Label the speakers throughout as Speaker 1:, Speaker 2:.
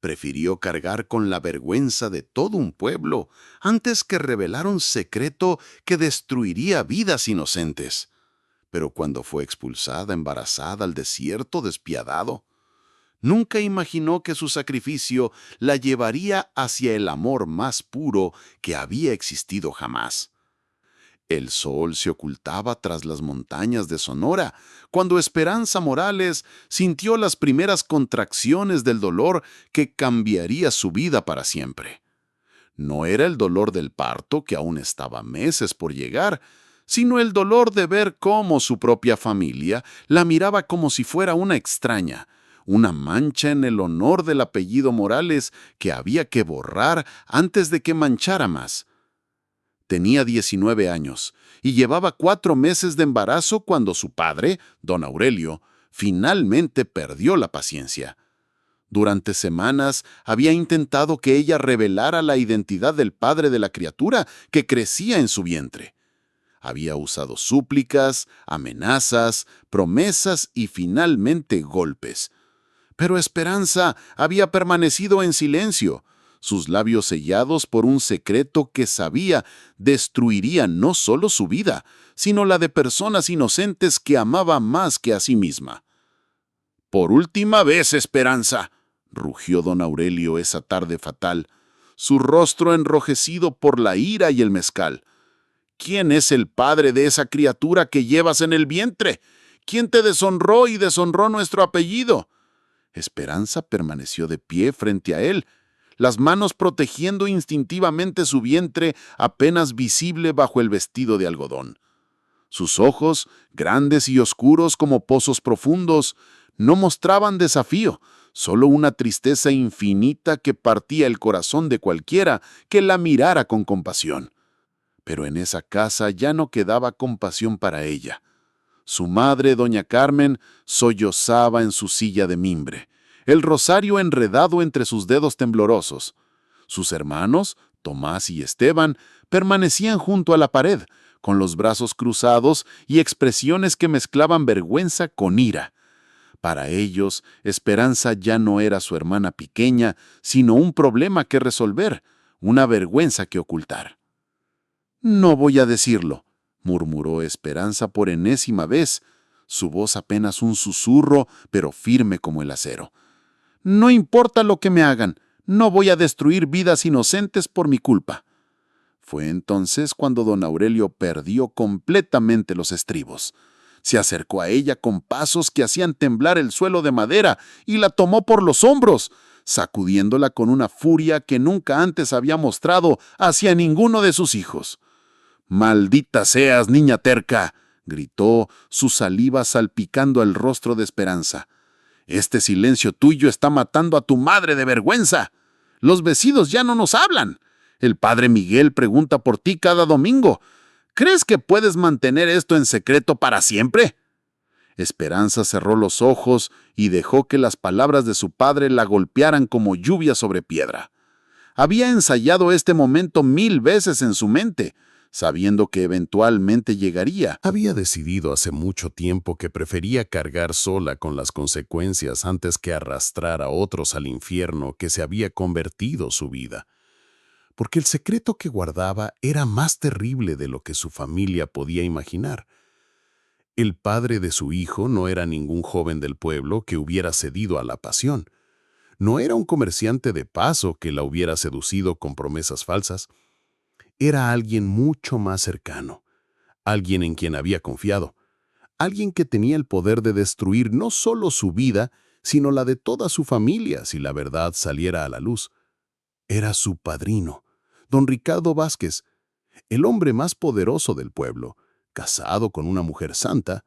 Speaker 1: Prefirió cargar con la vergüenza de todo un pueblo antes que revelar un secreto que destruiría vidas inocentes. Pero cuando fue expulsada embarazada al desierto despiadado, nunca imaginó que su sacrificio la llevaría hacia el amor más puro que había existido jamás. El sol se ocultaba tras las montañas de Sonora, cuando Esperanza Morales sintió las primeras contracciones del dolor que cambiaría su vida para siempre. No era el dolor del parto, que aún estaba meses por llegar, sino el dolor de ver cómo su propia familia la miraba como si fuera una extraña, una mancha en el honor del apellido Morales que había que borrar antes de que manchara más. Tenía 19 años y llevaba 4 meses de embarazo cuando su padre, don Aurelio, finalmente perdió la paciencia. Durante semanas había intentado que ella revelara la identidad del padre de la criatura que crecía en su vientre. Había usado súplicas, amenazas, promesas y finalmente golpes. Pero Esperanza había permanecido en silencio, sus labios sellados por un secreto que sabía destruiría no solo su vida, sino la de personas inocentes que amaba más que a sí misma. «Por última vez, Esperanza», rugió don Aurelio esa tarde fatal, su rostro enrojecido por la ira y el mezcal. «¿Quién es el padre de esa criatura que llevas en el vientre? ¿Quién te deshonró y deshonró nuestro apellido?» Esperanza permaneció de pie frente a él, las manos protegiendo instintivamente su vientre apenas visible bajo el vestido de algodón. Sus ojos, grandes y oscuros como pozos profundos, no mostraban desafío, solo una tristeza infinita que partía el corazón de cualquiera que la mirara con compasión. Pero en esa casa ya no quedaba compasión para ella. Su madre, doña Carmen, sollozaba en su silla de mimbre, el rosario enredado entre sus dedos temblorosos. Sus hermanos, Tomás y Esteban, permanecían junto a la pared, con los brazos cruzados y expresiones que mezclaban vergüenza con ira. Para ellos, Esperanza ya no era su hermana pequeña, sino un problema que resolver, una vergüenza que ocultar. «No voy a decirlo», murmuró Esperanza por enésima vez, su voz apenas un susurro, pero firme como el acero. «No importa lo que me hagan, no voy a destruir vidas inocentes por mi culpa». Fue entonces cuando don Aurelio perdió completamente los estribos. Se acercó a ella con pasos que hacían temblar el suelo de madera y la tomó por los hombros, sacudiéndola con una furia que nunca antes había mostrado hacia ninguno de sus hijos. «Maldita seas, niña terca», gritó, su saliva salpicando el rostro de Esperanza. «Este silencio tuyo está matando a tu madre de vergüenza. Los vecinos ya no nos hablan. El padre Miguel pregunta por ti cada domingo. ¿Crees que puedes mantener esto en secreto para siempre?» Esperanza cerró los ojos y dejó que las palabras de su padre la golpearan como lluvia sobre piedra. Había ensayado este momento 1000 veces en su mente, sabiendo que eventualmente llegaría. Había decidido hace mucho tiempo que prefería cargar sola con las consecuencias antes que arrastrar a otros al infierno que se había convertido su vida. Porque el secreto que guardaba era más terrible de lo que su familia podía imaginar. El padre de su hijo no era ningún joven del pueblo que hubiera cedido a la pasión. No era un comerciante de paso que la hubiera seducido con promesas falsas. Era alguien mucho más cercano, alguien en quien había confiado, alguien que tenía el poder de destruir no solo su vida, sino la de toda su familia si la verdad saliera a la luz. Era su padrino, don Ricardo Vázquez, el hombre más poderoso del pueblo, casado con una mujer santa,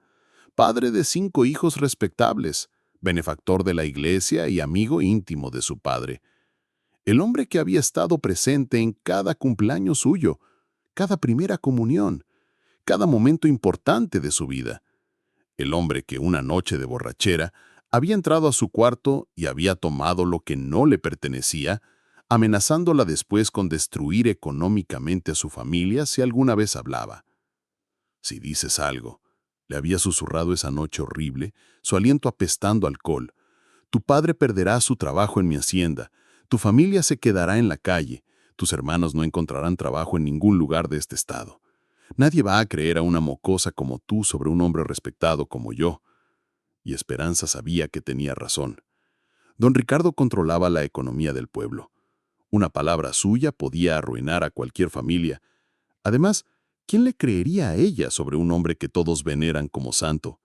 Speaker 1: padre de 5 hijos respetables, benefactor de la iglesia y amigo íntimo de su padre. El hombre que había estado presente en cada cumpleaños suyo, cada primera comunión, cada momento importante de su vida. El hombre que una noche de borrachera había entrado a su cuarto y había tomado lo que no le pertenecía, amenazándola después con destruir económicamente a su familia si alguna vez hablaba. «Si dices algo», le había susurrado esa noche horrible, su aliento apestando a alcohol, «tu padre perderá su trabajo en mi hacienda.
Speaker 2: Tu familia se quedará en la calle. Tus hermanos no encontrarán trabajo en ningún lugar de este estado. Nadie va a creer a una mocosa como tú sobre un hombre respetado como yo. Y Esperanza sabía que tenía razón. Don Ricardo controlaba la economía del pueblo. Una palabra suya podía arruinar a cualquier familia. Además, ¿quién le creería a ella sobre un hombre que todos veneran como santo?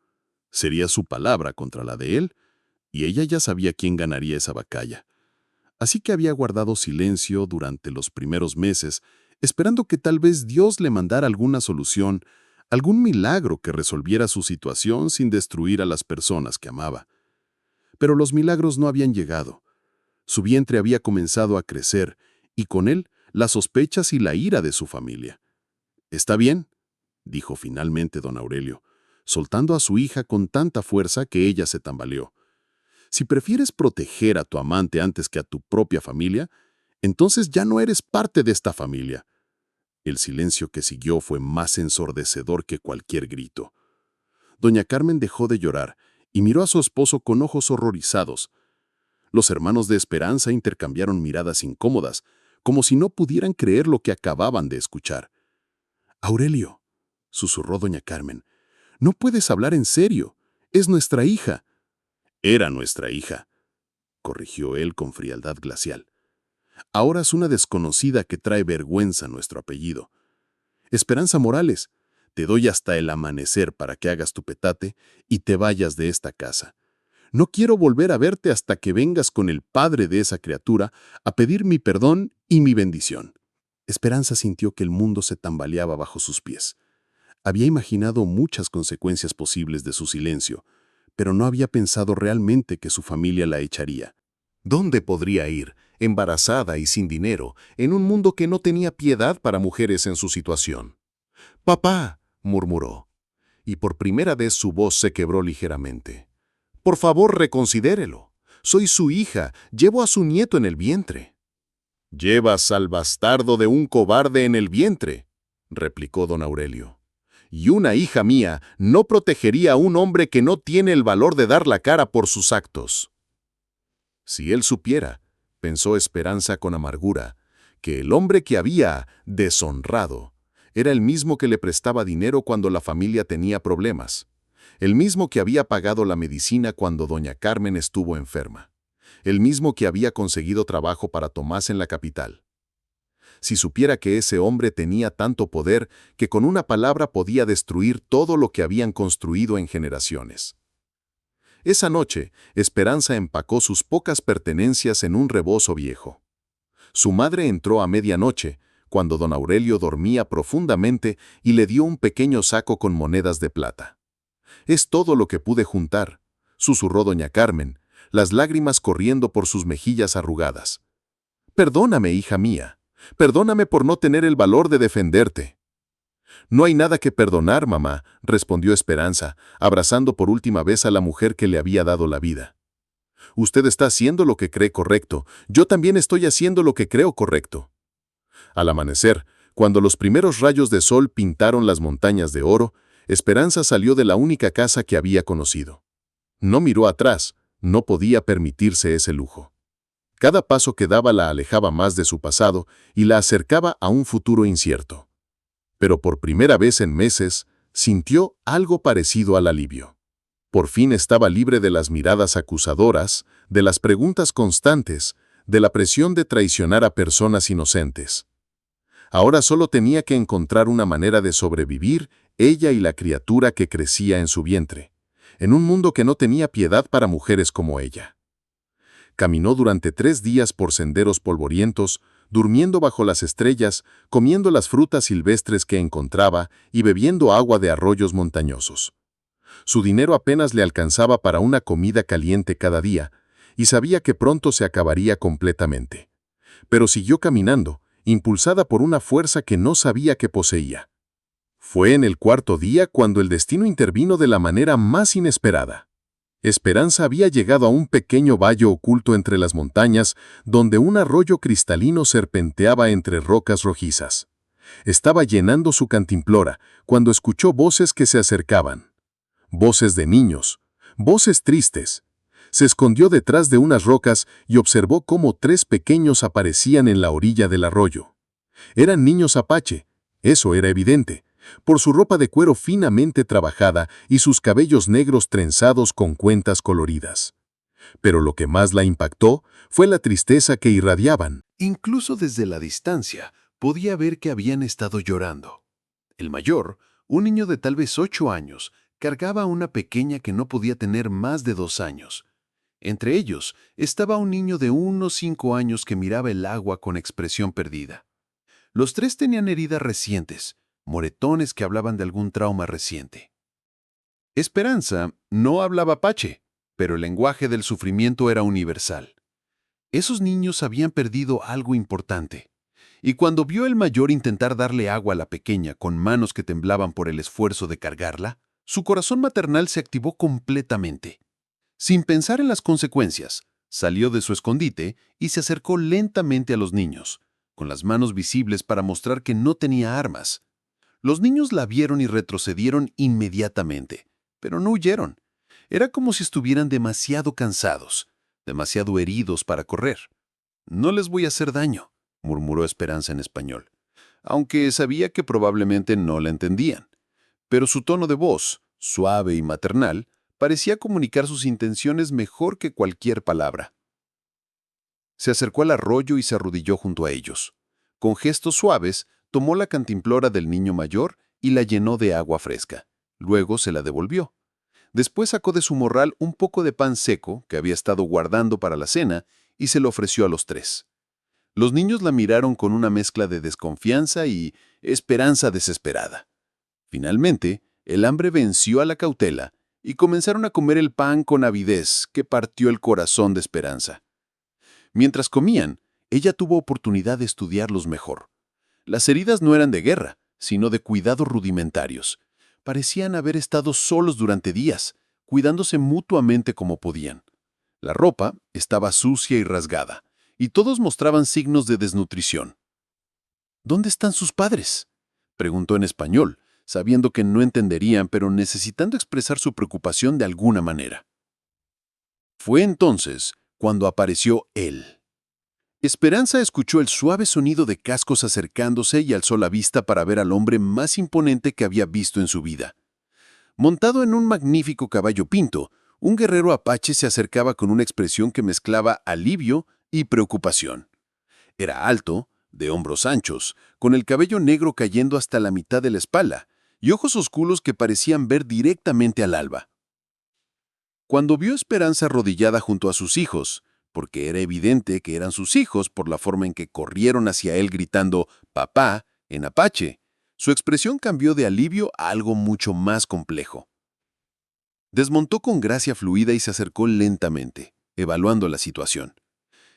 Speaker 2: Sería su palabra contra la de él, y ella ya sabía quién ganaría esa batalla. Así que había guardado silencio durante los primeros meses, esperando que tal vez Dios le mandara alguna solución, algún milagro que resolviera su situación sin destruir a las personas que amaba. Pero los milagros no habían llegado. Su vientre había comenzado a crecer, y con él las sospechas y la ira de su familia. «Está bien», dijo finalmente don Aurelio, soltando a su hija con tanta fuerza que ella se tambaleó. «Si prefieres proteger a tu amante antes que a tu propia familia, entonces ya no eres parte de esta familia». El silencio que siguió fue más ensordecedor que cualquier grito. Doña Carmen dejó de llorar y miró a su esposo con ojos horrorizados. Los hermanos de Esperanza intercambiaron miradas incómodas, como si no pudieran creer lo que acababan de escuchar. «Aurelio», susurró doña Carmen, «no puedes hablar en serio. Es nuestra hija». «Era nuestra hija», corrigió él con frialdad glacial. «Ahora es una desconocida que trae vergüenza a nuestro apellido. Esperanza Morales, te doy hasta el amanecer para que hagas tu petate y te vayas de esta casa. No quiero volver a verte hasta que vengas con el padre de esa criatura a pedir mi perdón y mi bendición». Esperanza sintió que el mundo se tambaleaba bajo sus pies. Había imaginado muchas consecuencias posibles de su silencio, pero no había pensado realmente que su familia la echaría.
Speaker 1: ¿Dónde podría ir, embarazada y sin dinero, en un mundo que no tenía piedad para mujeres en su situación? «Papá», murmuró, y por primera vez su voz se quebró ligeramente. «Por favor, reconsidérelo. Soy su hija, llevo a su nieto en el vientre». «Llevas al bastardo de un cobarde en el vientre», replicó don Aurelio. «Y una hija mía no protegería a un hombre que no tiene el valor de dar la cara por sus actos». Si él supiera, pensó Esperanza con amargura, que el hombre que había deshonrado era el mismo que le prestaba dinero cuando la familia tenía problemas, el mismo que había pagado la medicina cuando doña Carmen estuvo enferma, el mismo que había conseguido trabajo para Tomás en la capital. Si supiera que ese hombre tenía tanto poder que con una palabra podía destruir todo lo que habían construido en generaciones. Esa noche, Esperanza empacó sus pocas pertenencias en un rebozo viejo. Su madre entró a medianoche, cuando don Aurelio dormía profundamente, y le dio un pequeño saco con monedas de plata. «Es todo lo que pude juntar», susurró doña Carmen, las lágrimas corriendo por sus mejillas arrugadas. «Perdóname, hija mía. Perdóname por no tener el valor de defenderte». «No hay nada que perdonar, mamá», respondió Esperanza, abrazando por última vez a la mujer que le había dado la vida. «Usted está haciendo lo que cree correcto. Yo también estoy haciendo lo que creo correcto». Al amanecer, cuando los primeros rayos de sol pintaron las montañas de oro, Esperanza salió de la única casa que había conocido. No miró atrás, no podía permitirse ese lujo. Cada paso que daba la alejaba más de su pasado y la acercaba a un futuro incierto. Pero por primera vez en meses, sintió algo parecido al alivio. Por fin estaba libre de las miradas acusadoras, de las preguntas constantes, de la presión de traicionar a personas inocentes. Ahora solo tenía que encontrar una manera de sobrevivir, ella y la criatura que crecía en su vientre, en un mundo que no tenía piedad para mujeres como ella. Caminó durante 3 días por senderos polvorientos, durmiendo bajo las estrellas, comiendo las frutas silvestres que encontraba y bebiendo agua de arroyos montañosos. Su dinero apenas le alcanzaba para una comida caliente cada día, y sabía que pronto se acabaría completamente. Pero siguió caminando, impulsada por una fuerza que no sabía que poseía. Fue en el 4.º día cuando el destino intervino de la manera más inesperada. Esperanza había llegado a un pequeño valle oculto entre las montañas, donde un arroyo cristalino serpenteaba entre rocas rojizas. Estaba llenando su cantimplora cuando escuchó voces que se acercaban. Voces de niños, voces tristes.
Speaker 3: Se escondió detrás de unas rocas y observó cómo 3 pequeños aparecían en la orilla del arroyo. Eran niños apache, eso era evidente, por su ropa de cuero finamente trabajada y sus cabellos negros trenzados con cuentas coloridas. Pero lo que más la impactó fue la tristeza que irradiaban.
Speaker 2: Incluso desde la distancia, podía ver que habían estado llorando. El mayor, un niño de tal vez 8 años, cargaba a una pequeña que no podía tener más de 2 años. Entre ellos estaba un niño de unos 5 años que miraba el agua con expresión perdida. Los 3 tenían heridas recientes, moretones que hablaban de algún trauma reciente. Esperanza no hablaba apache, pero el lenguaje del sufrimiento era universal. Esos niños habían perdido algo importante, y cuando vio el mayor intentar darle agua a la pequeña con manos que temblaban por el esfuerzo de cargarla, su corazón maternal se activó completamente. Sin pensar en las consecuencias, salió de su escondite y se acercó lentamente a los niños, con las manos visibles para mostrar que no tenía armas. Los niños la vieron y retrocedieron inmediatamente, pero no huyeron. Era como si estuvieran demasiado cansados, demasiado heridos para correr. «No les voy a hacer daño», murmuró Esperanza en español, aunque sabía que probablemente no la entendían. Pero su tono de voz, suave y maternal, parecía comunicar sus intenciones mejor que cualquier palabra. Se acercó al arroyo y se arrodilló junto a ellos. Con gestos suaves, tomó la cantimplora del niño mayor y la llenó de agua fresca. Luego se la devolvió. Después sacó de su morral un poco de pan seco que había estado guardando para la cena y se lo ofreció a los 3. Los niños la miraron con una mezcla de desconfianza y esperanza desesperada. Finalmente, el hambre venció a la cautela y comenzaron a comer el pan con avidez que partió el corazón de Esperanza. Mientras comían, ella tuvo oportunidad de estudiarlos mejor. Las heridas no eran de guerra, sino de cuidados rudimentarios. Parecían haber estado solos durante días, cuidándose mutuamente como podían. La ropa estaba sucia y rasgada, y todos mostraban signos de desnutrición. «¿Dónde están sus padres?», preguntó en español, sabiendo que no entenderían, pero necesitando expresar su preocupación de alguna manera. Fue entonces cuando apareció él. Esperanza escuchó el suave sonido de cascos acercándose y alzó la vista para ver al hombre más imponente que había visto en su vida. Montado en un magnífico caballo pinto, un guerrero apache se acercaba con una expresión que mezclaba alivio y preocupación. Era alto, de hombros anchos, con el cabello negro cayendo hasta la mitad de la espalda, y ojos oscuros que parecían ver directamente al alba. Cuando vio a Esperanza arrodillada junto a sus hijos, porque era evidente que eran sus hijos por la forma en que corrieron hacia él gritando «papá» en apache, su expresión cambió de alivio a algo mucho más complejo. Desmontó con gracia fluida y se acercó lentamente, evaluando la situación.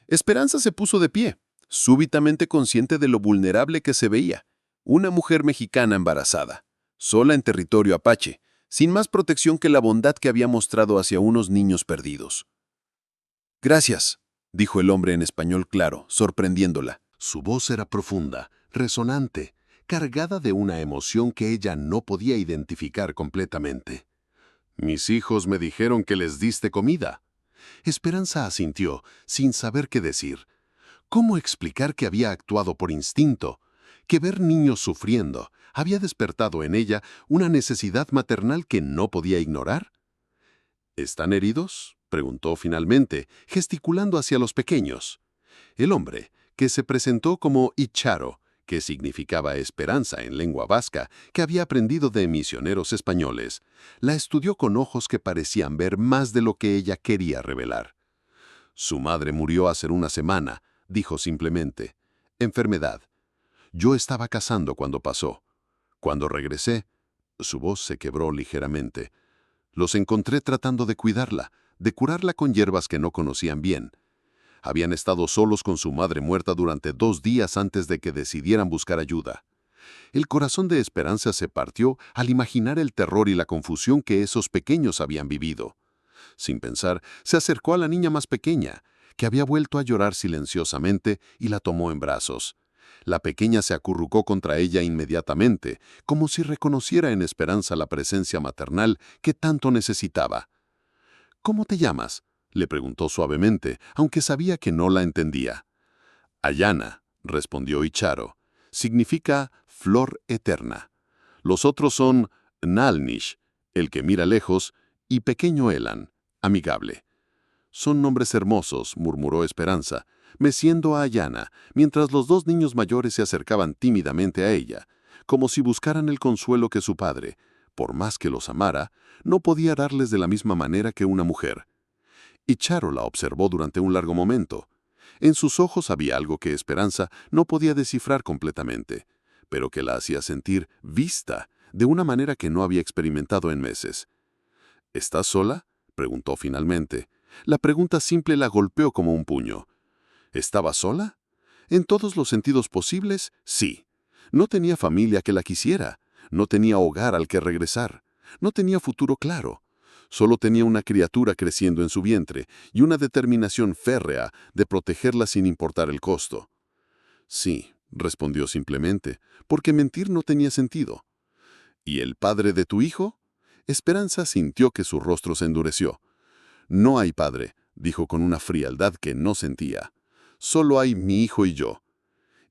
Speaker 2: Esperanza se puso de pie, súbitamente consciente de lo vulnerable que se veía. Una mujer mexicana embarazada, sola en territorio apache, sin más protección que la bondad que había mostrado hacia unos niños perdidos. «Gracias», dijo el hombre en español claro, sorprendiéndola.
Speaker 3: Su voz era profunda, resonante, cargada de una emoción que ella no podía identificar completamente. «Mis hijos me dijeron que les diste comida». Esperanza asintió, sin saber qué decir. ¿Cómo explicar que había actuado por instinto? Que ver niños sufriendo había despertado en ella una necesidad maternal que no podía ignorar. «¿Están heridos?», preguntó finalmente, gesticulando hacia los pequeños. El hombre, que se presentó como Icharo, que significaba esperanza en lengua vasca, que había aprendido de misioneros españoles, la estudió con ojos que parecían ver más de lo que ella quería revelar. «Su madre murió hace una semana», dijo simplemente. «Enfermedad. Yo estaba cazando cuando pasó. Cuando regresé», su voz se quebró ligeramente, «los encontré tratando de cuidarla, de curarla con hierbas que no conocían bien. Habían estado solos con su madre muerta durante 2 días antes de que decidieran buscar ayuda». El corazón de Esperanza se partió al imaginar el terror y la confusión que esos pequeños habían vivido. Sin pensar, se acercó a la niña más pequeña, que había vuelto a llorar silenciosamente, y la tomó en brazos. La pequeña se acurrucó contra ella inmediatamente, como si reconociera en Esperanza la presencia maternal que tanto necesitaba. «¿Cómo te llamas?», le preguntó suavemente, aunque sabía que no la entendía. Ayana, respondió Icharo, significa flor eterna. Los otros son Nalnish, el que mira lejos, y Pequeño Elan, amigable. Son nombres hermosos, murmuró Esperanza, meciendo a Ayana, mientras los dos niños mayores se acercaban tímidamente a ella, como si buscaran el consuelo que su padre, por más que los amara, no podía darles de la misma manera que una mujer. Icharo la observó durante un largo momento. En sus ojos había algo que Esperanza no podía descifrar completamente, pero que la hacía sentir vista de una manera que no había experimentado en meses. ¿Estás sola?, preguntó finalmente. La pregunta simple la golpeó como un puño. ¿Estaba sola? En todos los sentidos posibles, sí. No tenía familia que la quisiera, no tenía hogar al que regresar, no tenía futuro claro. Solo tenía una criatura creciendo en su vientre y una determinación férrea de protegerla sin importar el costo. Sí, respondió simplemente, porque mentir no tenía sentido. ¿Y el padre de tu hijo? Esperanza sintió que su rostro se endureció. No hay padre, dijo con una frialdad que no sentía. Solo hay mi hijo y yo.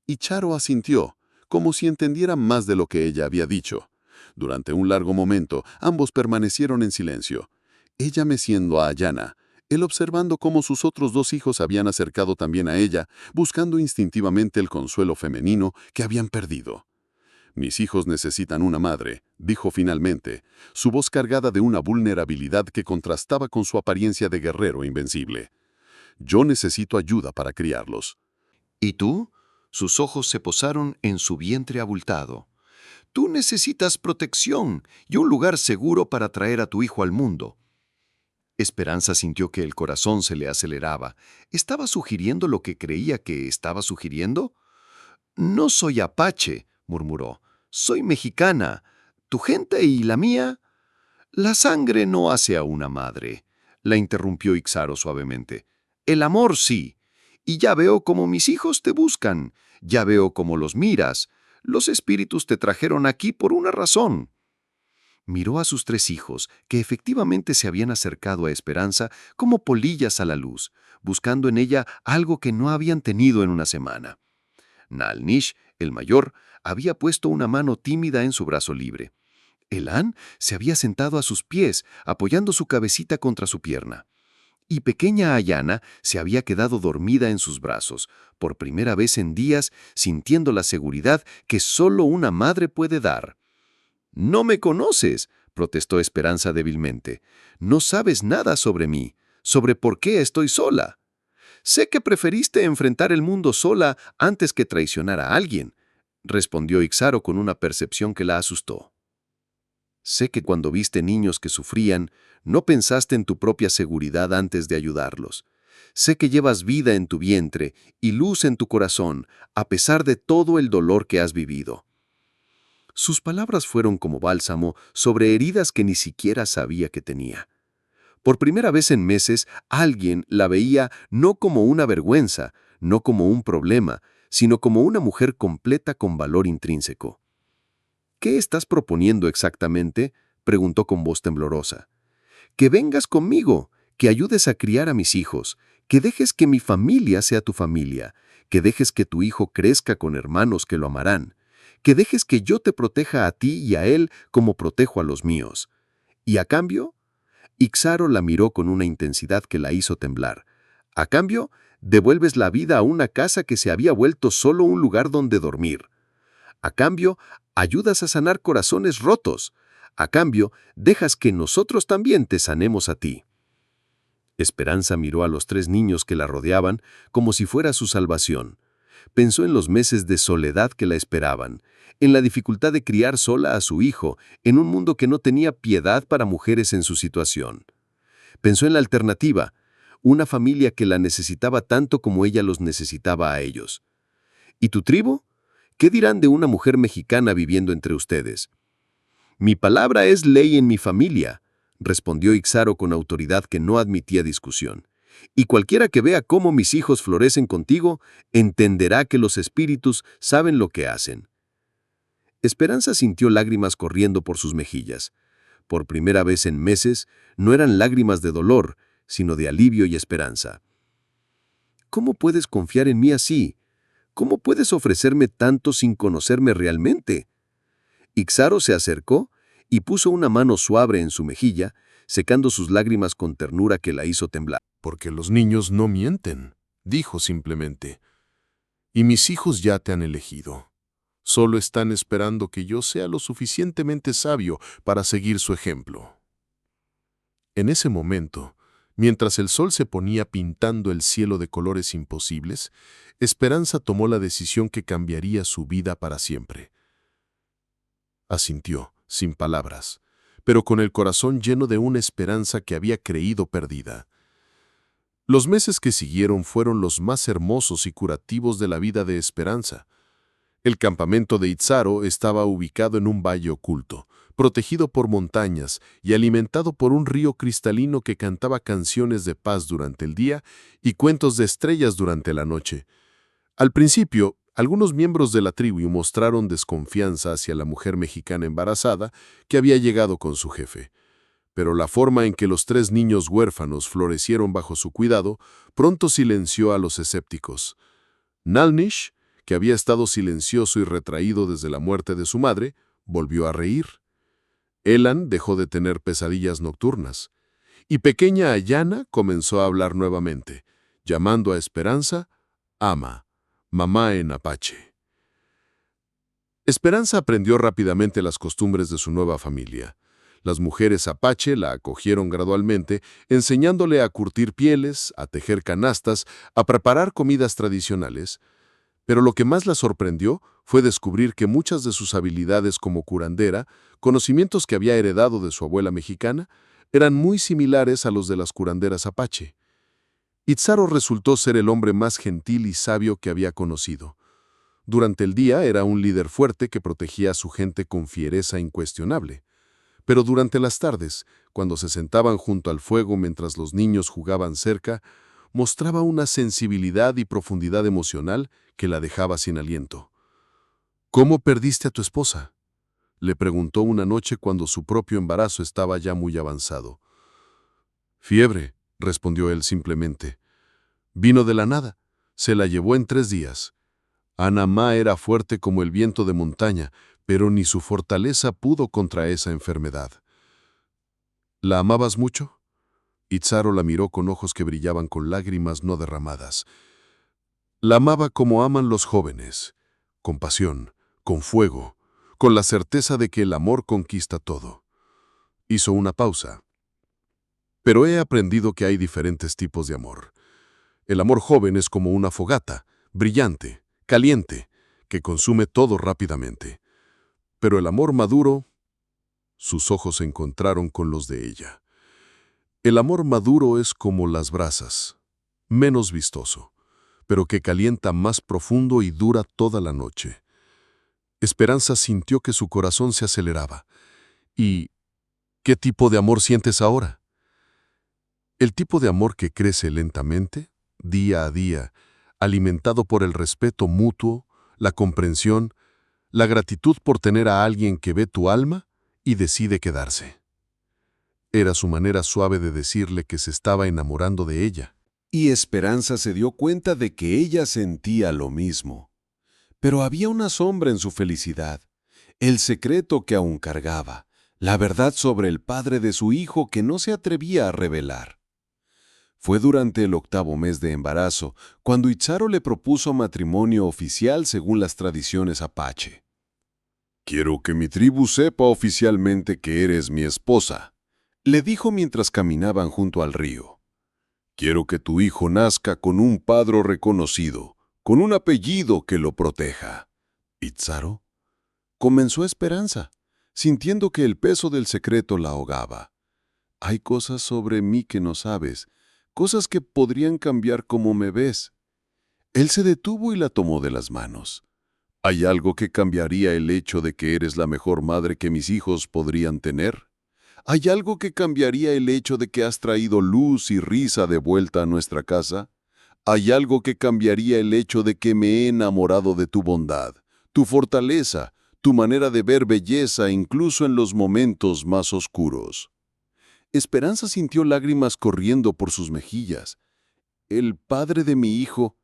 Speaker 3: Y Charo asintió, como si entendiera más de lo que ella había dicho. Durante un largo momento, ambos permanecieron en silencio. Ella meciendo a Ayana, él observando cómo sus otros dos hijos habían acercado también a ella, buscando instintivamente el consuelo femenino que habían perdido. «Mis hijos necesitan una madre», dijo finalmente, su voz cargada de una vulnerabilidad que contrastaba con su apariencia de guerrero invencible. «Yo necesito ayuda para criarlos».
Speaker 4: ¿Y tú? Sus ojos se posaron en su vientre abultado. Tú necesitas protección y un lugar seguro para traer a tu hijo al mundo. Esperanza sintió que el corazón se le aceleraba. ¿Estaba sugiriendo lo que creía que estaba sugiriendo? «No soy apache», murmuró. «Soy mexicana. ¿Tu gente y la mía?» «La sangre no hace a una madre», la interrumpió Ixaro suavemente. «El amor sí. Y ya veo cómo mis hijos te buscan. Ya veo cómo los miras. Los espíritus te trajeron aquí por una razón». Miró a sus tres hijos, que efectivamente se habían acercado a Esperanza como polillas a la luz, buscando en ella algo que no habían tenido en una semana. Nalnish, el mayor, había puesto una mano tímida en su brazo libre. Elan se había sentado a sus pies, apoyando su cabecita contra su pierna. Y pequeña Ayana se había quedado dormida en sus brazos, por primera vez en días, sintiendo la seguridad que solo una madre puede dar. «No me conoces», protestó Esperanza débilmente. «No sabes nada sobre mí, sobre por qué estoy sola. Sé que preferiste enfrentar el mundo sola antes que traicionar a alguien», respondió Ixaro con una percepción que la asustó. «Sé que cuando viste niños que sufrían, no pensaste en tu propia seguridad antes de ayudarlos. Sé que llevas vida en tu vientre y luz en tu corazón, a pesar de todo el dolor que has vivido». Sus palabras fueron como bálsamo sobre heridas que ni siquiera sabía que tenía. Por primera vez en meses, alguien la veía no como una vergüenza, no como un problema, sino como una mujer completa con valor intrínseco. «¿Qué estás proponiendo exactamente?», preguntó con voz temblorosa. «Que vengas conmigo, que ayudes a criar a mis hijos, que dejes que mi familia sea tu familia, que dejes que tu hijo crezca con hermanos que lo amarán, que dejes que yo te proteja a ti y a él como protejo a los míos. ¿Y a cambio?». Ixaro la miró con una intensidad que la hizo temblar. «A cambio, devuelves la vida a una casa que se había vuelto solo un lugar donde dormir. A cambio, ayudas a sanar corazones rotos. A cambio, dejas que nosotros también te sanemos a ti». Esperanza miró a los tres niños que la rodeaban como si fuera su salvación. Pensó en los meses de soledad que la esperaban, en la dificultad de criar sola a su hijo en un mundo que no tenía piedad para mujeres en su situación. Pensó en la alternativa, una familia que la necesitaba tanto como ella los necesitaba a ellos. «¿Y tu tribu? ¿Qué dirán de una mujer mexicana viviendo entre ustedes?». «Mi palabra es ley en mi familia», respondió Ixaro con autoridad que no admitía discusión. «Y cualquiera que vea cómo mis hijos florecen contigo, entenderá que los espíritus saben lo que hacen». Esperanza sintió lágrimas corriendo por sus mejillas. Por primera vez en meses, no eran lágrimas de dolor,
Speaker 5: sino de alivio y esperanza. ¿Cómo puedes confiar en mí así? ¿Cómo puedes ofrecerme tanto sin conocerme realmente? Ixaro se acercó y puso una mano suave en su mejilla, secando sus lágrimas con ternura que la hizo temblar.
Speaker 3: Porque los niños no mienten, dijo simplemente. Y mis hijos ya te han elegido. Solo están esperando que yo sea lo suficientemente sabio para seguir su ejemplo. En ese momento, mientras el sol se ponía pintando el cielo de colores imposibles, Esperanza tomó la decisión que cambiaría su vida para siempre. Asintió, sin palabras, pero con el corazón lleno de una esperanza que había creído perdida. Los meses que siguieron fueron los más hermosos y curativos de la vida de Esperanza. El campamento de Ixaro estaba ubicado en un valle oculto, protegido por montañas y alimentado por un río cristalino que cantaba canciones de paz durante el día y cuentos de estrellas durante la noche. Al principio, algunos miembros de la tribu mostraron desconfianza hacia la mujer mexicana embarazada que había llegado con su jefe. Pero la forma en que los 3 niños huérfanos florecieron bajo su cuidado pronto silenció a los escépticos. Nalnish, que había estado silencioso y retraído desde la muerte de su madre, volvió a reír. Elan dejó de tener pesadillas nocturnas. Y pequeña Ayana comenzó a hablar nuevamente, llamando a Esperanza Ama, mamá en apache. Esperanza aprendió rápidamente las costumbres de su nueva familia. Las mujeres apache la acogieron gradualmente, enseñándole a curtir pieles, a tejer canastas, a preparar comidas tradicionales. Pero lo que más la sorprendió fue descubrir que muchas de sus habilidades como curandera, conocimientos que había heredado de su abuela mexicana, eran muy similares a los de las curanderas apache. Ixaro resultó ser el hombre más gentil y sabio que había conocido. Durante el día era un líder fuerte que protegía a su gente con fiereza incuestionable. Pero durante las tardes, cuando se sentaban junto al fuego mientras los niños jugaban cerca, mostraba una sensibilidad y profundidad emocional que la dejaba sin aliento. ¿Cómo perdiste a tu esposa?, le preguntó una noche cuando su propio embarazo estaba ya muy avanzado. Fiebre, respondió él simplemente. Vino de la nada, se la llevó en 3 días. Anamá era fuerte como el viento de montaña, pero ni su fortaleza pudo contra esa enfermedad. ¿La amabas mucho? Ixaro la miró con ojos que brillaban con lágrimas no derramadas. La amaba como aman los jóvenes, con pasión, con fuego, con la certeza de que el amor conquista todo. Hizo una pausa. Pero he aprendido que hay diferentes tipos de amor. El amor joven es como una fogata, brillante, caliente, que consume todo rápidamente. Pero el amor maduro... Sus ojos se encontraron con los de ella. El amor maduro es como las brasas, menos vistoso, pero que calienta más profundo y dura toda la noche. Esperanza sintió que su corazón se aceleraba. ¿Y qué tipo de amor sientes ahora? El tipo de amor que crece lentamente, día a día, alimentado por el respeto mutuo, la comprensión, la gratitud por tener a alguien que ve tu alma y decide quedarse. Era su manera suave de decirle que se estaba enamorando de ella.
Speaker 5: Y Esperanza se dio cuenta de que ella sentía lo mismo. Pero había una sombra en su felicidad, el secreto que aún cargaba, la verdad sobre el padre de su hijo que no se atrevía a revelar. Fue durante el 8º mes de embarazo cuando Ixaro le propuso matrimonio oficial según las tradiciones apache. «Quiero que mi tribu sepa oficialmente que eres mi esposa», le dijo mientras caminaban junto al río. «Quiero que tu hijo nazca con un padre reconocido, con un apellido que lo proteja». «¿Ixaro?», comenzó Esperanza, sintiendo que el peso del secreto la ahogaba. «Hay cosas sobre mí que no sabes, cosas que podrían cambiar cómo me ves». Él se detuvo y la tomó de las manos. «¿Hay algo que cambiaría el hecho de que eres la mejor madre que mis hijos podrían tener? ¿Hay algo que cambiaría el hecho de que has traído luz y risa de vuelta a nuestra casa? ¿Hay algo que cambiaría el hecho de que me he enamorado de tu bondad, tu fortaleza, tu manera de ver belleza incluso en los momentos más oscuros?»
Speaker 2: Esperanza sintió lágrimas corriendo por sus mejillas. El padre de mi hijo,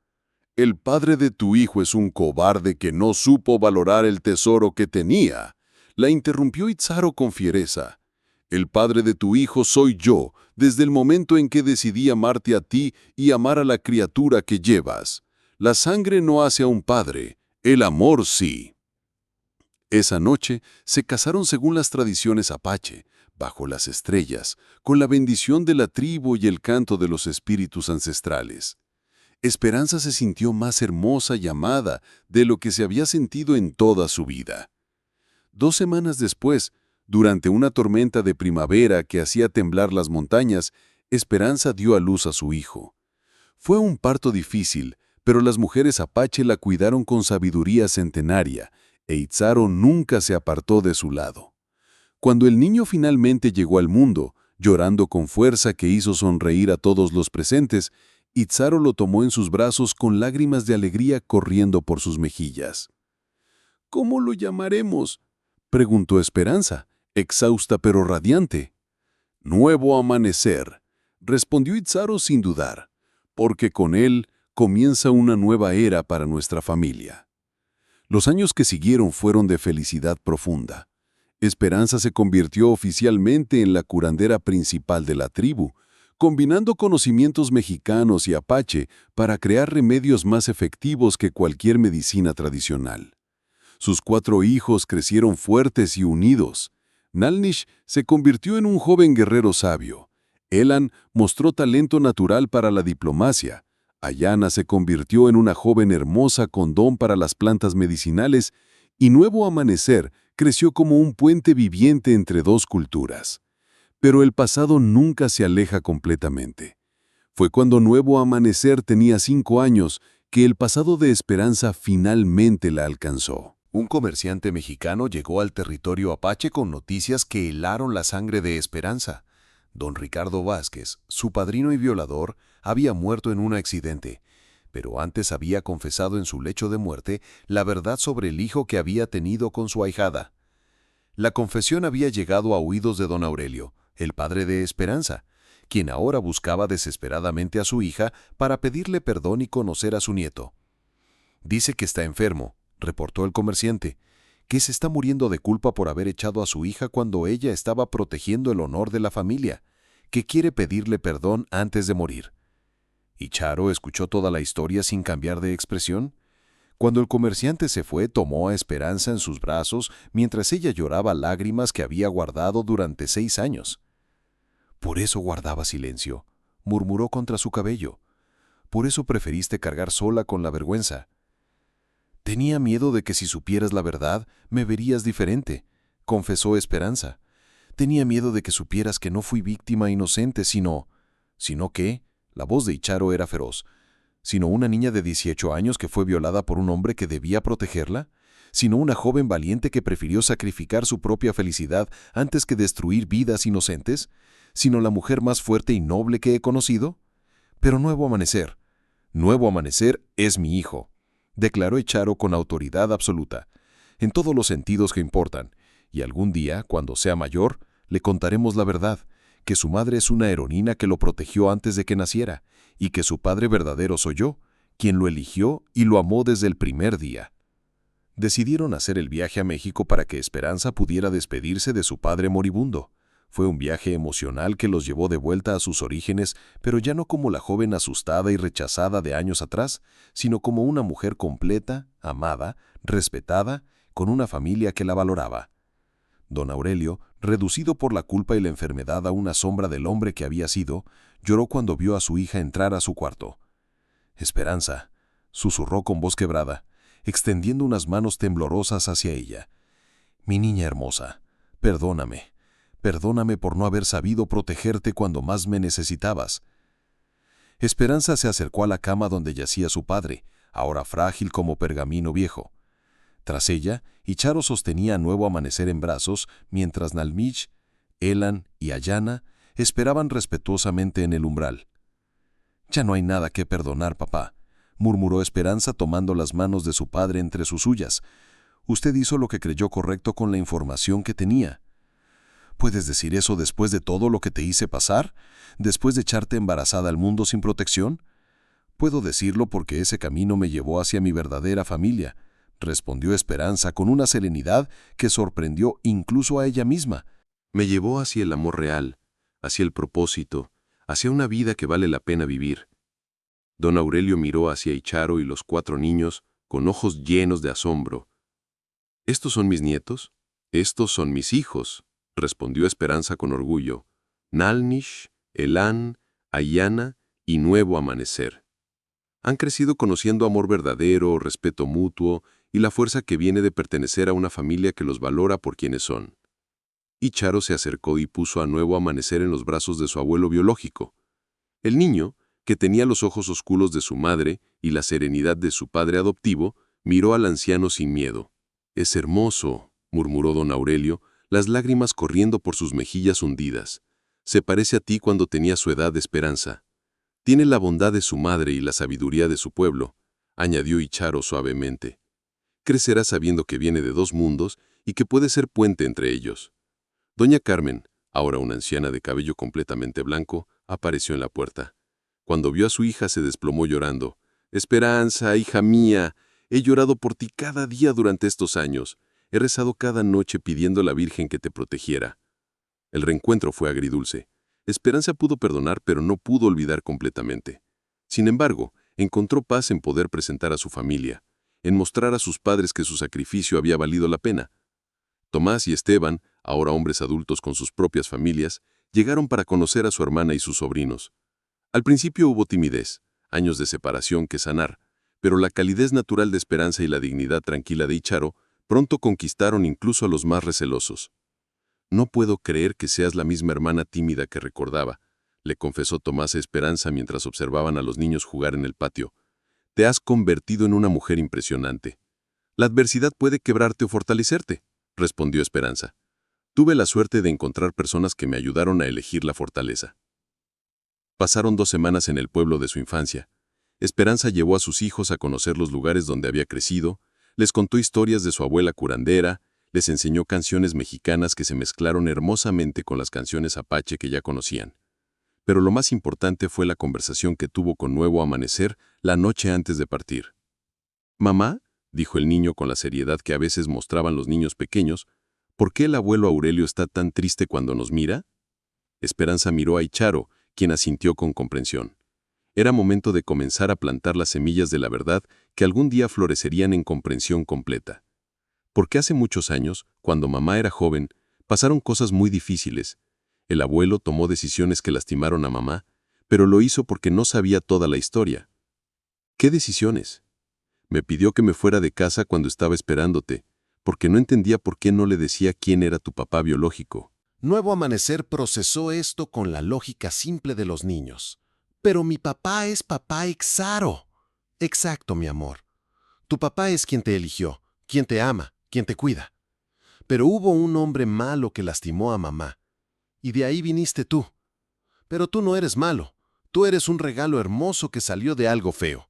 Speaker 2: el padre de tu hijo es un cobarde que no supo valorar el tesoro que tenía. La interrumpió Itzaro con fiereza. El padre de tu hijo soy yo, desde el momento en que decidí amarte a ti y amar a la criatura que llevas. La sangre no hace a un padre, el amor sí. Esa noche se casaron según las tradiciones apache, bajo las estrellas, con la bendición de la tribu y el canto de los espíritus ancestrales. Esperanza se sintió más hermosa y amada de lo que se había sentido en toda su vida. 2 semanas después, durante una tormenta de primavera que hacía temblar las montañas, Esperanza dio a luz a su hijo. Fue un parto difícil, pero las mujeres apache la cuidaron con sabiduría centenaria, e Itzaro nunca se apartó de su lado. Cuando el niño finalmente llegó al mundo, llorando con fuerza que hizo sonreír a todos los presentes, Itzaro lo tomó en sus brazos con lágrimas de alegría corriendo por sus mejillas. «¿Cómo lo llamaremos?», preguntó Esperanza, exhausta pero radiante. «Nuevo amanecer», respondió Itzaro sin dudar, «porque con él comienza una nueva era para nuestra familia». Los años que siguieron fueron de felicidad profunda. Esperanza se convirtió oficialmente en la curandera principal de la tribu, combinando conocimientos mexicanos y apache para crear remedios más efectivos que cualquier medicina tradicional. Sus 4 hijos crecieron fuertes y unidos. Nalnish se convirtió en un joven guerrero sabio. Elan mostró talento natural para la diplomacia. Ayana se convirtió en una joven hermosa con don para las plantas medicinales, y Nuevo Amanecer creció como un puente viviente entre 2 culturas. Pero el pasado nunca se aleja completamente. Fue cuando Nuevo Amanecer tenía 5 años que el pasado de Esperanza finalmente la alcanzó.
Speaker 5: Un comerciante mexicano llegó al territorio apache con noticias que helaron la sangre de Esperanza. Don Ricardo Vázquez, su padrino y violador, había muerto en un accidente, pero antes había confesado en su lecho de muerte la verdad sobre el hijo que había tenido con su ahijada. La confesión había llegado a oídos de don Aurelio, el padre de Esperanza, quien ahora buscaba desesperadamente a su hija para pedirle perdón y conocer a su nieto. «Dice que está enfermo», reportó el comerciante, «que se está muriendo de culpa por haber echado a su hija cuando ella estaba protegiendo el honor de la familia, que quiere pedirle perdón antes de morir». Y Charo escuchó toda la historia sin cambiar de expresión. Cuando el comerciante se fue, tomó a Esperanza en sus brazos mientras ella lloraba lágrimas que había guardado durante 6 años. «Por eso guardaba silencio», murmuró contra su cabello. «Por eso preferiste cargar sola con la vergüenza». «Tenía miedo de que si supieras la verdad, me verías diferente», confesó Esperanza. «Tenía miedo de que supieras que no fui víctima inocente, sino... ¿Sino qué?». La voz de Itzaro era feroz. ¿Sino una niña de 18 años que fue violada por un hombre que debía protegerla? ¿Sino una joven valiente que prefirió sacrificar su propia felicidad antes que destruir vidas inocentes? ¿Sino la mujer más fuerte y noble que he conocido? Pero Nuevo Amanecer es mi hijo», declaró Itzaro con autoridad absoluta, «en todos los sentidos que importan, y algún día, cuando sea mayor, le contaremos la verdad, que su madre es una heroína que lo protegió antes de que naciera, y que su padre verdadero soy yo, quien lo eligió y lo amó desde el primer día». Decidieron hacer el viaje a México para que Esperanza pudiera despedirse de su padre moribundo. Fue un viaje emocional que los llevó de vuelta a sus orígenes, pero ya no como la joven asustada y rechazada de años atrás, sino como una mujer completa, amada, respetada, con una familia que la valoraba. Don Aurelio, reducido por la culpa y la enfermedad a una sombra del hombre que había sido, lloró cuando vio a su hija entrar a su cuarto. «Esperanza», susurró con voz quebrada, extendiendo unas manos temblorosas hacia ella. «Mi niña hermosa, perdóname por no haber sabido protegerte cuando más me necesitabas». Esperanza se acercó a la cama donde yacía su padre, ahora frágil como pergamino viejo. Tras ella, Itzaro sostenía a Nuevo Amanecer en brazos, mientras Nalnish, Elan y Ayana esperaban respetuosamente en el umbral. «Ya no hay nada que perdonar, papá», murmuró Esperanza tomando las manos de su padre entre sus suyas. «Usted hizo lo que creyó correcto con la información que tenía».
Speaker 2: ¿Puedes decir eso después de todo lo que te hice pasar? ¿Después de echarte embarazada al mundo sin protección? Puedo decirlo porque ese camino me llevó hacia mi verdadera familia, respondió Esperanza con una serenidad que sorprendió incluso a ella misma.
Speaker 6: Me llevó hacia el amor real, hacia el propósito, hacia una vida que vale la pena vivir. Don Aurelio miró hacia Icharo y los 4 niños con ojos llenos de asombro. ¿Estos son mis nietos? Estos son mis hijos, respondió Esperanza con orgullo. Nalnish, Elán, Ayana y Nuevo Amanecer. Han crecido conociendo amor verdadero, respeto mutuo y la fuerza que viene de pertenecer a una familia que los valora por quienes son. Icharo se acercó y puso a Nuevo Amanecer en los brazos de su abuelo biológico. El niño, que tenía los ojos oscuros de su madre y la serenidad de su padre adoptivo, miró al anciano sin miedo. «Es hermoso», murmuró don Aurelio, las lágrimas corriendo por sus mejillas hundidas. «Se parece a ti cuando tenía su edad de Esperanza. Tiene la bondad de su madre y la sabiduría de su pueblo», añadió Icharo suavemente. «Crecerá sabiendo que viene de 2 mundos y que puede ser puente entre ellos». Doña Carmen, ahora una anciana de cabello completamente blanco, apareció en la puerta. Cuando vio a su hija se desplomó llorando. «Esperanza, hija mía, he llorado por ti cada día durante estos años. He rezado cada noche pidiendo a la Virgen que te protegiera». El reencuentro fue agridulce. Esperanza pudo perdonar, pero no pudo olvidar completamente. Sin embargo, encontró paz en poder presentar a su familia, en mostrar a sus padres que su sacrificio había valido la pena. Tomás y Esteban, ahora hombres adultos con sus propias familias, llegaron para conocer a su hermana y sus sobrinos. Al principio hubo timidez, años de separación que sanar, pero la calidez natural de Esperanza y la dignidad tranquila de Icharo pronto conquistaron incluso a los más recelosos. «No puedo creer que seas la misma hermana tímida que recordaba», le confesó Tomás a Esperanza mientras observaban a los niños jugar en el patio. «Te has convertido en una mujer impresionante. La adversidad puede quebrarte o fortalecerte», respondió Esperanza. «Tuve la suerte de encontrar personas que me ayudaron a elegir la fortaleza». Pasaron 2 semanas en el pueblo de su infancia. Esperanza llevó a sus hijos a conocer los lugares donde había crecido, les contó historias de su abuela curandera, les enseñó canciones mexicanas que se mezclaron hermosamente con las canciones apache que ya conocían. Pero lo más importante fue la conversación que tuvo con Nuevo Amanecer la noche antes de partir. «Mamá», dijo el niño con la seriedad que a veces mostraban los niños pequeños, «¿por qué el abuelo Aurelio está tan triste cuando nos mira?» Esperanza miró a Icharo, quien asintió con comprensión. Era momento de comenzar a plantar las semillas de la verdad que algún día florecerían en comprensión completa. Porque hace muchos años, cuando mamá era joven, pasaron cosas muy difíciles. El abuelo tomó decisiones que lastimaron a mamá, pero lo hizo porque no sabía toda la historia. «¿Qué decisiones?» «Me pidió que me fuera de casa cuando estaba esperándote, porque no entendía por qué no le decía quién era tu papá biológico».
Speaker 5: Nuevo Amanecer procesó esto con la lógica simple de los niños. «Pero mi papá es papá Icharo». «Exacto, mi amor. Tu papá es quien te eligió, quien te ama, quien te cuida. Pero hubo un hombre malo que lastimó a mamá. Y de ahí viniste tú. Pero tú no eres malo. Tú eres un regalo hermoso que salió de algo feo.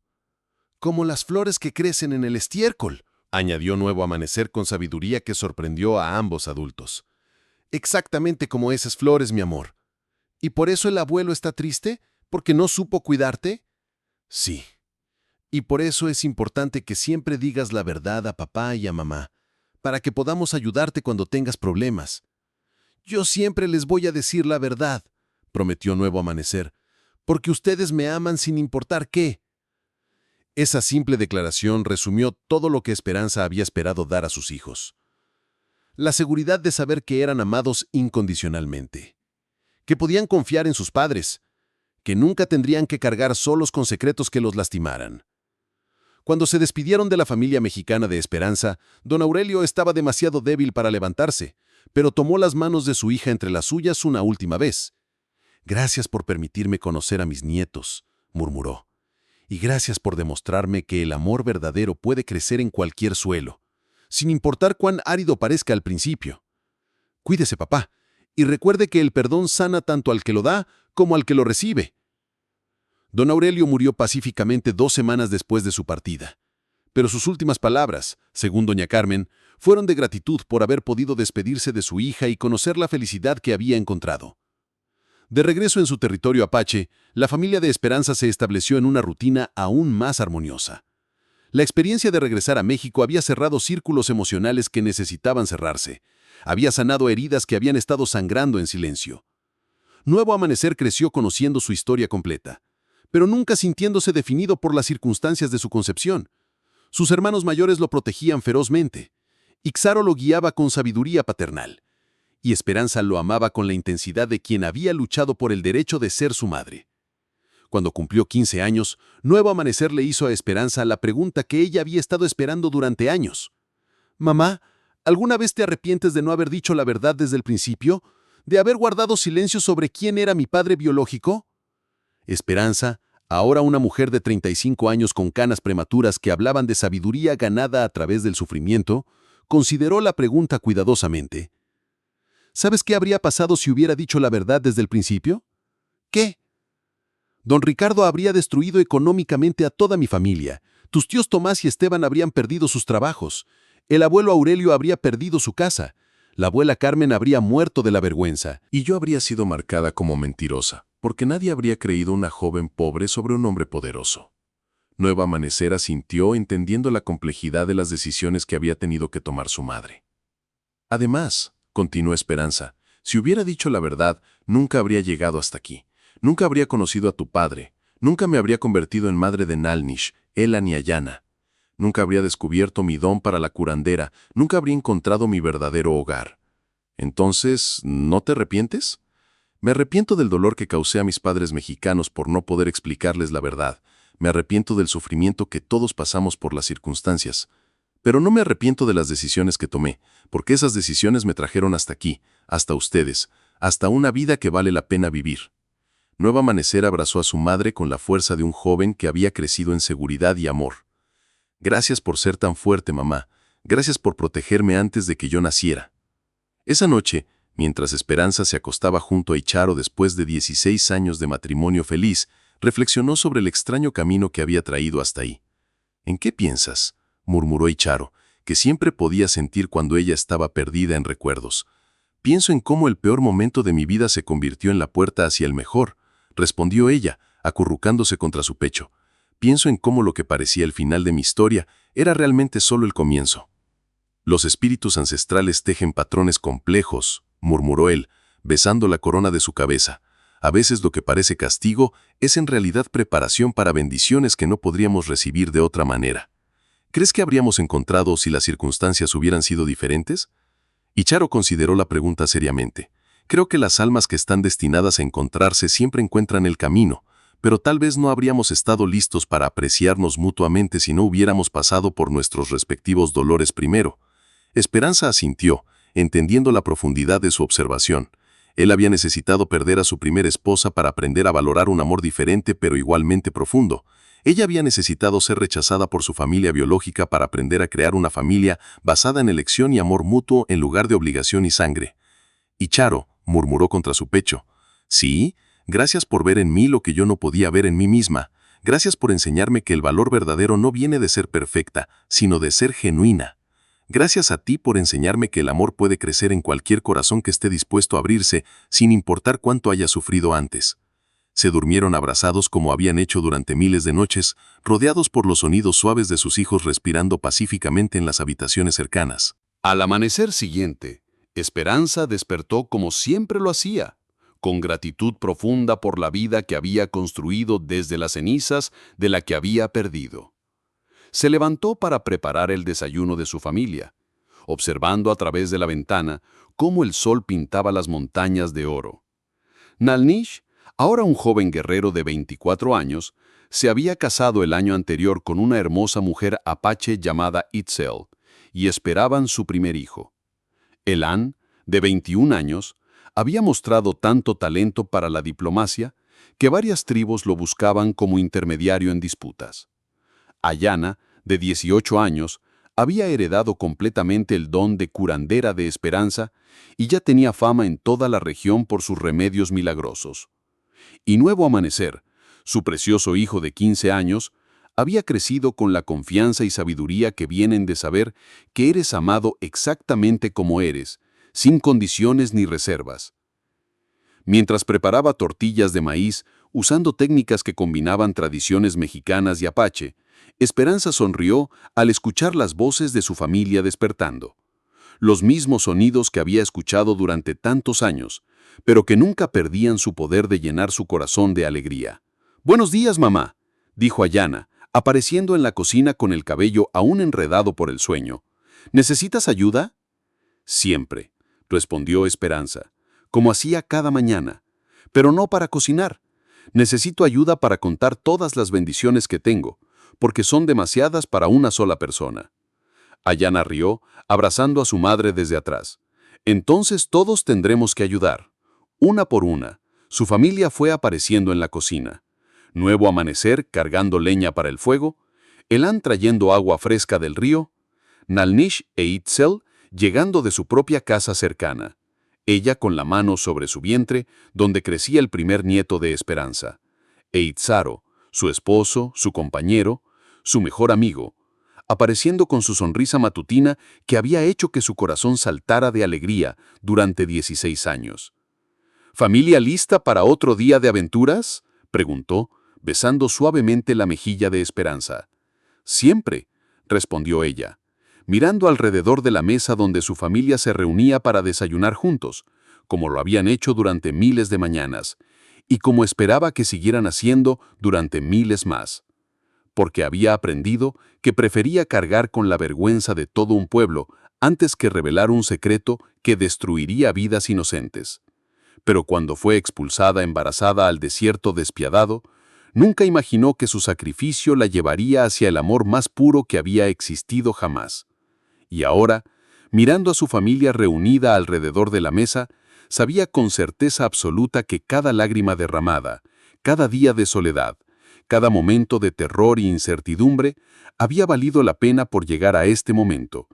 Speaker 5: Como las flores que crecen en el estiércol», añadió Nuevo Amanecer con sabiduría que sorprendió a ambos adultos. «Exactamente como esas flores, mi amor. ¿Y por eso el abuelo está triste? ¿Porque no supo cuidarte?» «Sí. Y por eso es importante que siempre digas la verdad a papá y a mamá, para que podamos ayudarte cuando tengas problemas». «Yo siempre les voy a decir la verdad», prometió Nuevo Amanecer, «porque ustedes me aman sin importar qué». Esa simple declaración resumió todo lo que Esperanza había esperado dar a sus hijos. La seguridad de saber que eran amados incondicionalmente, que podían confiar en sus padres, que nunca tendrían que cargar solos con secretos que los lastimaran. Cuando se despidieron de la familia mexicana de Esperanza, don Aurelio estaba demasiado débil para levantarse, pero tomó las manos de su hija entre las suyas una última vez. «Gracias por permitirme conocer a mis nietos», murmuró. «Y gracias por demostrarme que el amor verdadero puede crecer en cualquier suelo, sin importar cuán árido parezca al principio. Cuídese, papá, y recuerde que el perdón sana tanto al que lo da como al que lo recibe». Don Aurelio murió pacíficamente 2 semanas después de su partida,
Speaker 2: Pero sus últimas palabras, según doña Carmen, fueron de gratitud por haber podido despedirse de su hija y conocer la felicidad que había encontrado. De regreso en su territorio apache, la familia de Esperanza se estableció en una rutina aún más armoniosa. La experiencia de regresar a México había cerrado círculos emocionales que necesitaban cerrarse. Había sanado heridas que habían estado sangrando en silencio. Nuevo Amanecer creció conociendo su historia completa, pero nunca sintiéndose definido por las circunstancias de su concepción. Sus hermanos mayores lo protegían ferozmente. Ixaro lo guiaba con sabiduría paternal. Y Esperanza lo amaba con la intensidad de quien había luchado por el derecho de ser su madre. Cuando cumplió 15 años, Nuevo Amanecer le hizo a Esperanza la pregunta que ella había estado esperando durante años. «Mamá, ¿alguna vez te arrepientes de no haber dicho la verdad desde el principio? ¿De haber guardado silencio sobre quién era mi padre biológico?» Esperanza, ahora una mujer de 35 años con canas prematuras que hablaban de sabiduría ganada a través del sufrimiento, consideró la pregunta cuidadosamente. ¿Sabes qué habría pasado si hubiera dicho la verdad desde el principio? ¿Qué? Don Ricardo habría destruido económicamente a toda mi familia. Tus tíos Tomás y Esteban habrían perdido sus trabajos. El abuelo Aurelio habría perdido su casa. La abuela Carmen habría muerto de la vergüenza.
Speaker 6: Y yo habría sido marcada como mentirosa, porque nadie habría creído una joven pobre sobre un hombre poderoso. Nuevo Amanecer asintió entendiendo la complejidad de las decisiones que había tenido que tomar su madre. Además, continuó Esperanza, si hubiera dicho la verdad, nunca habría llegado hasta aquí. Nunca habría conocido a tu padre. Nunca me habría convertido en madre de Nalnish, Elan y Ayana. Nunca habría descubierto mi don para la curandera. Nunca habría encontrado mi verdadero hogar. Entonces, ¿no te arrepientes? Me arrepiento del dolor que causé a mis padres mexicanos por no poder explicarles la verdad. Me arrepiento del sufrimiento que todos pasamos por las circunstancias. Pero no me arrepiento de las decisiones que tomé, porque esas decisiones me trajeron hasta aquí, hasta ustedes, hasta una vida que vale la pena vivir. Nuevo Amanecer abrazó a su madre con la fuerza de un joven que había crecido en seguridad y amor. Gracias por ser tan fuerte, mamá. Gracias por protegerme antes de que yo naciera. Esa noche, mientras Esperanza se acostaba junto a Icharo después de 16 años de matrimonio feliz, reflexionó sobre el extraño camino que había traído hasta ahí. ¿En qué piensas?, murmuró Icharo, que siempre podía sentir cuando ella estaba perdida en recuerdos. Pienso en cómo el peor momento de mi vida se convirtió en la puerta hacia el mejor, respondió ella, acurrucándose contra su pecho. Pienso en cómo lo que parecía el final de mi historia era realmente solo el comienzo. Los espíritus ancestrales tejen patrones complejos, murmuró él, besando la corona de su cabeza. A veces lo que parece castigo es en realidad preparación para bendiciones que no podríamos recibir de otra manera. ¿Crees que habríamos encontrado si las circunstancias hubieran sido diferentes? Icharo consideró la pregunta seriamente. Creo que las almas que están destinadas a encontrarse siempre encuentran el camino, pero tal vez no habríamos estado listos para apreciarnos mutuamente si no hubiéramos pasado por nuestros respectivos dolores primero. Esperanza asintió, entendiendo la profundidad de su observación. Él había necesitado perder a su primera esposa para aprender a valorar un amor diferente pero igualmente profundo. Ella había necesitado ser rechazada por su familia biológica para aprender a crear una familia basada en elección y amor mutuo en lugar de obligación y sangre. Icharo, murmuró contra su pecho. Sí, gracias por ver en mí lo que yo no podía ver en mí misma. Gracias por enseñarme que el valor verdadero no viene de ser perfecta, sino de ser genuina. Gracias a ti por enseñarme que el amor puede crecer en cualquier corazón que esté dispuesto a abrirse, sin importar cuánto haya sufrido antes. Se durmieron abrazados como habían hecho durante miles de noches, rodeados por los sonidos suaves de sus hijos respirando pacíficamente en las habitaciones cercanas.
Speaker 2: Al amanecer siguiente, Esperanza despertó como siempre lo hacía, con gratitud profunda por la vida que había construido desde las cenizas de la que había perdido. Se levantó para preparar el desayuno de su familia, observando a través de la ventana cómo el sol pintaba las montañas de oro. Nalnish, ahora un joven guerrero de 24 años, se había casado el año anterior con una hermosa mujer apache llamada Itzel, y esperaban su primer hijo. Elan, de 21 años, había mostrado tanto talento para la diplomacia que varias tribus lo buscaban como intermediario en disputas. Ayana, de 18 años, había heredado completamente el don de curandera de Esperanza y ya tenía fama en toda la región por sus remedios milagrosos. Y Nuevo Amanecer, su precioso hijo de 15 años, había crecido con la confianza y sabiduría que vienen de saber que eres amado exactamente como eres, sin condiciones ni reservas. Mientras preparaba tortillas de maíz, usando técnicas que combinaban tradiciones mexicanas y apache, Esperanza sonrió al escuchar las voces de su familia despertando. Los mismos sonidos que había escuchado durante tantos años, pero que nunca perdían su poder de llenar su corazón de alegría. «Buenos días, mamá», dijo Ayana, apareciendo en la cocina con el cabello aún enredado por el sueño. «¿Necesitas ayuda?» «Siempre», respondió Esperanza, como hacía cada mañana. «Pero no para cocinar. Necesito ayuda para contar todas las bendiciones que tengo, porque son demasiadas para una sola persona». Ayana rió, abrazando a su madre desde atrás. «Entonces todos tendremos que ayudar». Una por una, su familia fue apareciendo en la cocina. Nuevo amanecer cargando leña para el fuego, Elan trayendo agua fresca del río, Nalnish e Itzel llegando de su propia casa cercana, ella con la mano sobre su vientre donde crecía el primer nieto de Esperanza, e Itzaro, su esposo, su compañero, su mejor amigo, apareciendo con su sonrisa matutina que había hecho que su corazón saltara de alegría durante 16 años. «¿Familia lista para otro día de aventuras?», preguntó, besando suavemente la mejilla de Esperanza. «Siempre», respondió ella, mirando alrededor de la mesa donde su familia se reunía para desayunar juntos, como lo habían hecho durante miles de mañanas, y como esperaba que siguieran haciendo durante miles más. Porque había aprendido que prefería cargar con la vergüenza de todo un pueblo antes que revelar un secreto que destruiría vidas inocentes. Pero cuando fue expulsada embarazada al desierto despiadado, nunca imaginó que su sacrificio la llevaría hacia el amor más puro que había existido jamás. Y ahora, mirando a su familia reunida alrededor de la mesa, sabía con certeza absoluta que cada lágrima derramada, cada día de soledad, cada momento de terror e incertidumbre, había valido la pena por llegar a este momento,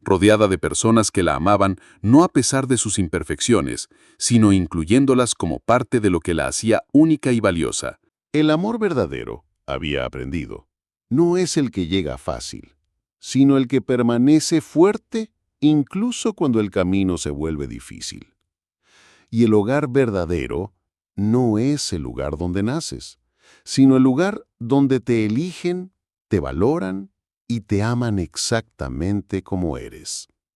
Speaker 2: rodeada de personas que la amaban no a pesar de sus imperfecciones, sino incluyéndolas como parte de lo que la hacía única y valiosa.
Speaker 1: El amor verdadero, había aprendido, no es el que llega fácil, sino el que permanece fuerte incluso cuando el camino se vuelve difícil. Y el hogar verdadero no es el lugar donde naces, sino el lugar donde te eligen, te valoran y te aman exactamente como eres.